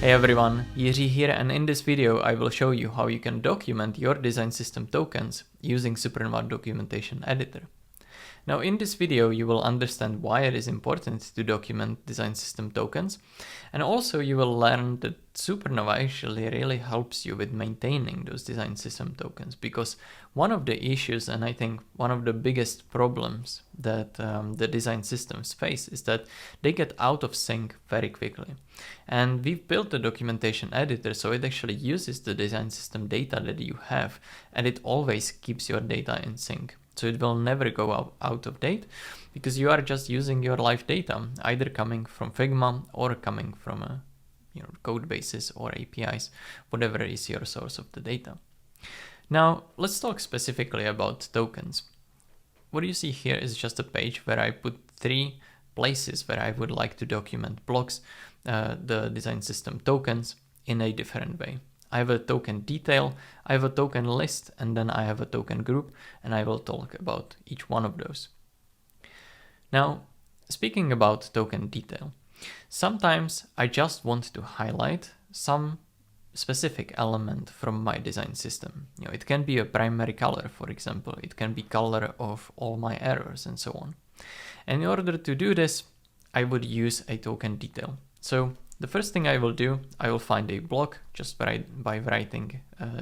Hey everyone, Jiří here, and in this video I will show you how you can document your design system tokens using Supernova documentation editor. Now in this video you will understand why it is important to document design system tokens, and also you will learn that Supernova actually really helps you with maintaining those design system tokens, because one of the issues, and I think one of the biggest problems that the design systems face, is that they get out of sync very quickly. And we've built a documentation editor so it actually uses the design system data that you have, and it always keeps your data in sync. So it will never go out of date, because you are just using your live data, either coming from Figma or coming from a code bases or APIs, whatever is your source of the data. Now let's talk specifically about tokens. What you see here is just a page where I put 3 places where I would like to document blocks, the design system tokens, in a different way. I have a token detail, I have a token list, and then I have a token group, and I will talk about each one of those. Now, speaking about token detail, sometimes I just want to highlight some specific element from my design system. It can be a primary color, for example, it can be color of all my errors and so on. And in order to do this, I would use a token detail. So the first thing I will do, I will find a block just by writing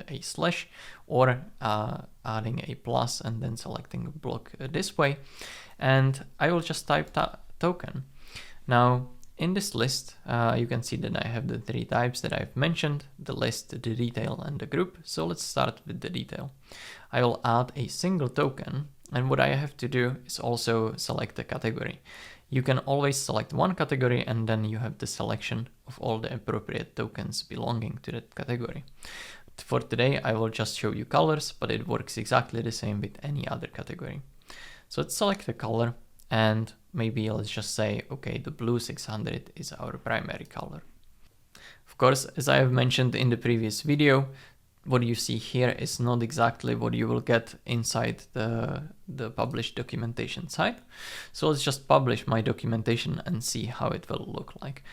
a slash or adding a plus and then selecting a block this way, and I will just type token. Now in this list you can see that I have the 3 types that I've mentioned: the list, the detail, and the group. So let's start with the detail. I will add a single token, and what I have to do is also select a category. You can always select one category and then you have the selection of all the appropriate tokens belonging to that category. For today I will just show you colors, but it works exactly the same with any other category. So let's select a color, and maybe let's just say, okay, the blue 600 is our primary color. Of course, as I have mentioned in the previous video, what you see here is not exactly what you will get inside the published documentation site. So let's just publish my documentation and see how it will look like.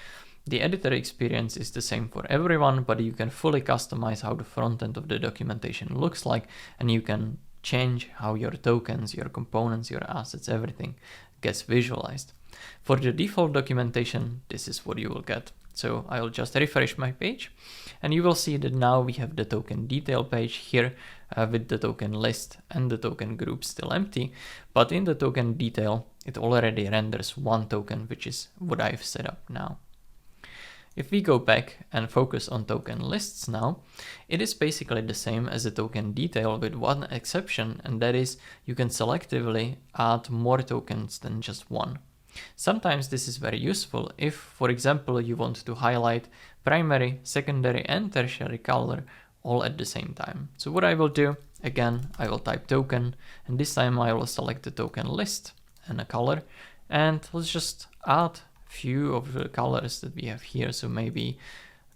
The editor experience is the same for everyone, but you can fully customize how the front end of the documentation looks like, and you can change how your tokens, your components, your assets, everything gets visualized. For the default documentation, this is what you will get. So I will just refresh my page, and you will see that now we have the token detail page here with the token list and the token group still empty. But in the token detail, it already renders 1 token, which is what I've set up now. If we go back and focus on token lists now, it is basically the same as the token detail with one exception, and that is you can selectively add more tokens than just 1. Sometimes this is very useful if, for example, you want to highlight primary, secondary, and tertiary color all at the same time. So what I will do, again, I will type token, and this time I will select the token list and a color, and let's just add few of the colors that we have here. So maybe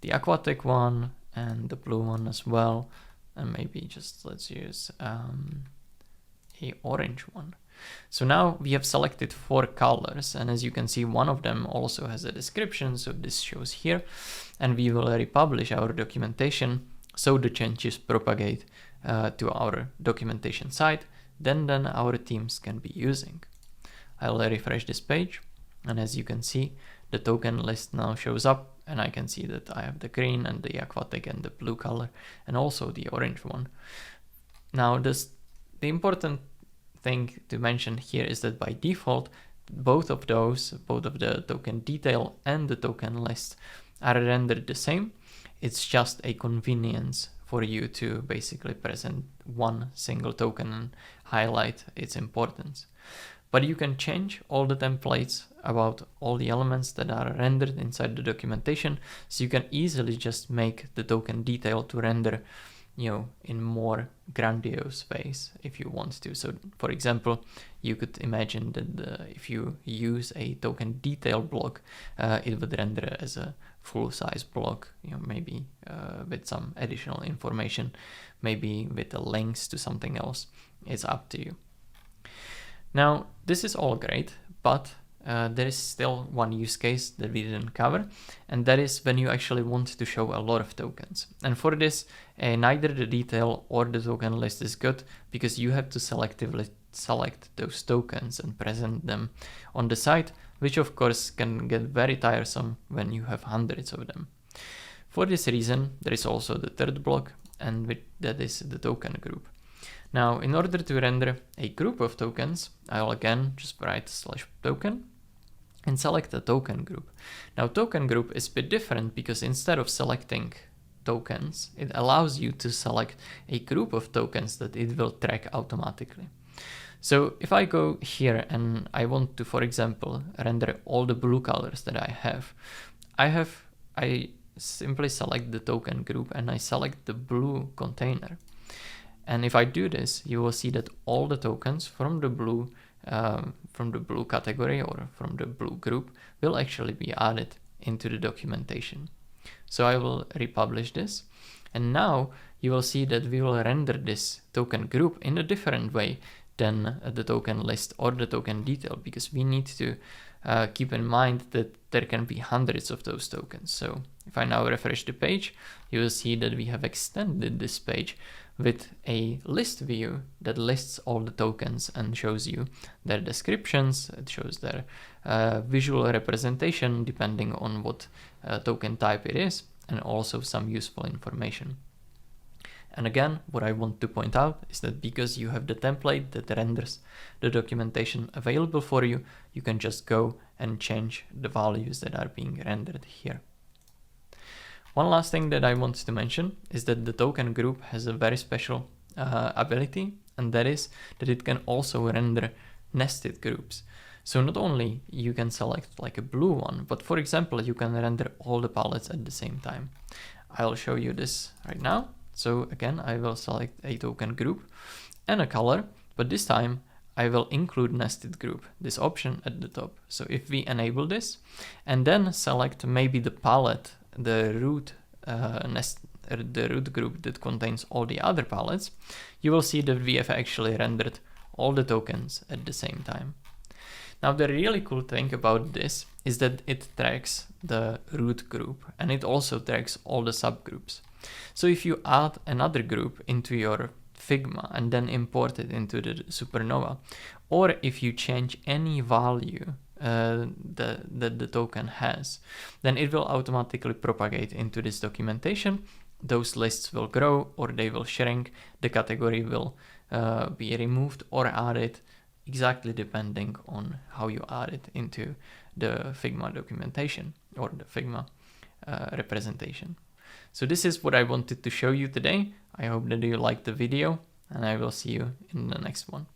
the aquatic one and the blue one as well, and maybe just let's use a orange one. So now we have selected 4 colors, and as you can see, one of them also has a description, so this shows here, and we will republish our documentation so the changes propagate to our documentation site, then our teams can be using. I'll refresh this page, and as you can see, the token list now shows up, and I can see that I have the green and the aquatic and the blue color, and also the orange one. Now the important thing to mention here is that by default, both of the token detail and the token list are rendered the same. It's just a convenience for you to basically present one single token and highlight its importance. But you can change all the templates about all the elements that are rendered inside the documentation, so you can easily just make the token detail to render in more grandiose ways if you want to. So for example, you could imagine that if you use a token detail block, it would render as a full-size block, maybe with some additional information, maybe with the links to something else. It's up to you. Now this is all great, but there is still one use case that we didn't cover, and that is when you actually want to show a lot of tokens. And for this, neither the detail or the token list is good, because you have to selectively select those tokens and present them on the site, which of course can get very tiresome when you have hundreds of them. For this reason, there is also the third block, and that is the token group. Now, in order to render a group of tokens, I'll again just write /token and select a token group. Now, token group is a bit different because instead of selecting tokens, it allows you to select a group of tokens that it will track automatically. So if I go here and I want to, for example, render all the blue colors that I simply select the token group and I select the blue container. And if I do this, you will see that all the tokens from the blue category or from the blue group will actually be added into the documentation. So I will republish this, and now you will see that we will render this token group in a different way than the token list or the token detail, because we need to keep in mind that there can be hundreds of those tokens. So if I now refresh the page, you will see that we have extended this page with a list view that lists all the tokens and shows you their descriptions. It shows their visual representation depending on what token type it is, and also some useful information. And again, what I want to point out is that because you have the template that renders the documentation available for you, you can just go and change the values that are being rendered here. One last thing that I want to mention is that the token group has a very special ability, and that is that it can also render nested groups. So not only you can select like a blue one, but for example, you can render all the palettes at the same time. I'll show you this right now. So again, I will select a token group and a color, but this time I will include nested group, this option at the top. So if we enable this and then select maybe the palette, the root group that contains all the other palettes, you will see that we have actually rendered all the tokens at the same time. Now, the really cool thing about this is that it tracks the root group, and it also tracks all the subgroups. So if you add another group into your Figma and then import it into the Supernova, or if you change any value that the token has, then it will automatically propagate into this documentation. Those lists will grow or they will shrink. The category will be removed or added, exactly depending on how you add it into the Figma documentation or the Figma representation. So this is what I wanted to show you today. I hope that you liked the video, and I will see you in the next one.